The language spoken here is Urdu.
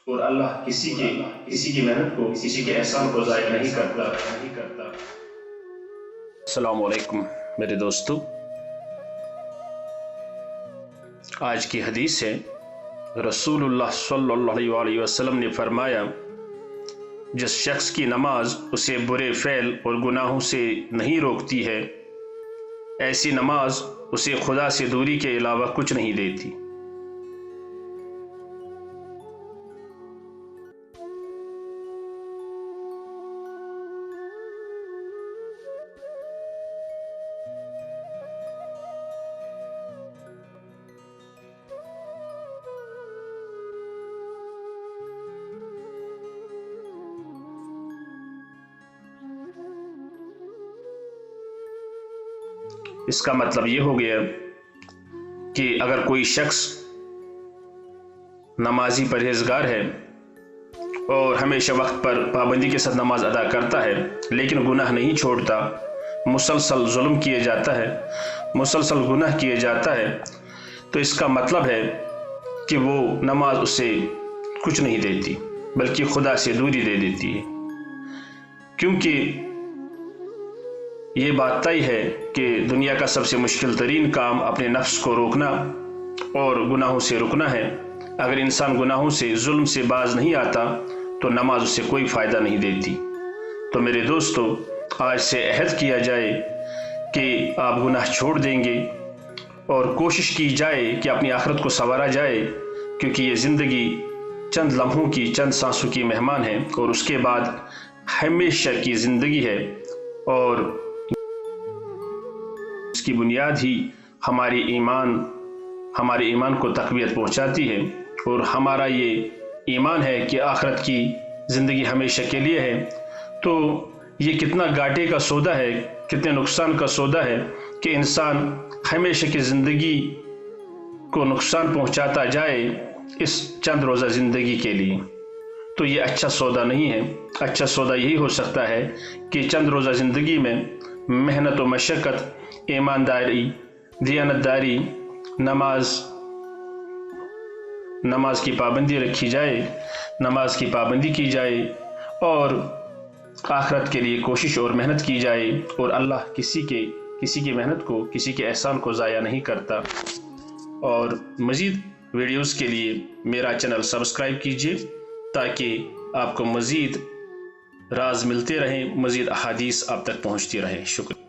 اور اللہ کسی کی محنت کو، کسی کے احسان کو ضائع نہیں کرتا۔ السلام علیکم میرے دوستو، آج کی حدیث ہے، رسول اللہ صلی اللہ علیہ وسلم نے فرمایا، جس شخص کی نماز اسے برے فعل اور گناہوں سے نہیں روکتی ہے، ایسی نماز اسے خدا سے دوری کے علاوہ کچھ نہیں دیتی۔ اس کا مطلب یہ ہو گیا کہ اگر کوئی شخص نمازی پرہیزگار ہے اور ہمیشہ وقت پر پابندی کے ساتھ نماز ادا کرتا ہے لیکن گناہ نہیں چھوڑتا، مسلسل ظلم کیے جاتا ہے، مسلسل گناہ کیے جاتا ہے، تو اس کا مطلب ہے کہ وہ نماز اسے کچھ نہیں دیتی بلکہ خدا سے دوری دے دیتی ہے، کیونکہ یہ بات طے ہے کہ دنیا کا سب سے مشکل ترین کام اپنے نفس کو روکنا اور گناہوں سے رکنا ہے۔ اگر انسان گناہوں سے، ظلم سے باز نہیں آتا تو نماز اسے کوئی فائدہ نہیں دیتی۔ تو میرے دوستو، آج سے عہد کیا جائے کہ آپ گناہ چھوڑ دیں گے اور کوشش کی جائے کہ اپنی آخرت کو سنوارا جائے، کیونکہ یہ زندگی چند لمحوں کی، چند سانسوں کی مہمان ہے اور اس کے بعد ہمیشہ کی زندگی ہے، اور اس کی بنیاد ہی ہمارے ایمان کو تقویت پہنچاتی ہے، اور ہمارا یہ ایمان ہے کہ آخرت کی زندگی ہمیشہ کے لیے ہے۔ تو یہ کتنا گھاٹے کا سودا ہے، کتنے نقصان کا سودا ہے کہ انسان ہمیشہ کی زندگی کو نقصان پہنچاتا جائے اس چند روزہ زندگی کے لیے۔ تو یہ اچھا سودا نہیں ہے۔ اچھا سودا یہی ہو سکتا ہے کہ چند روزہ زندگی میں محنت و مشقت، ایمانداری، دیانتداری، نماز کی پابندی رکھی جائے، نماز کی پابندی کی جائے، اور آخرت کے لیے کوشش اور محنت کی جائے، اور اللہ کسی کی محنت کو، کسی کے احسان کو ضائع نہیں کرتا۔ اور مزید ویڈیوز کے لیے میرا چینل سبسکرائب کیجیے تاکہ آپ کو مزید راز ملتے رہیں، مزید احادیث آپ تک پہنچتی رہیں۔ شکریہ۔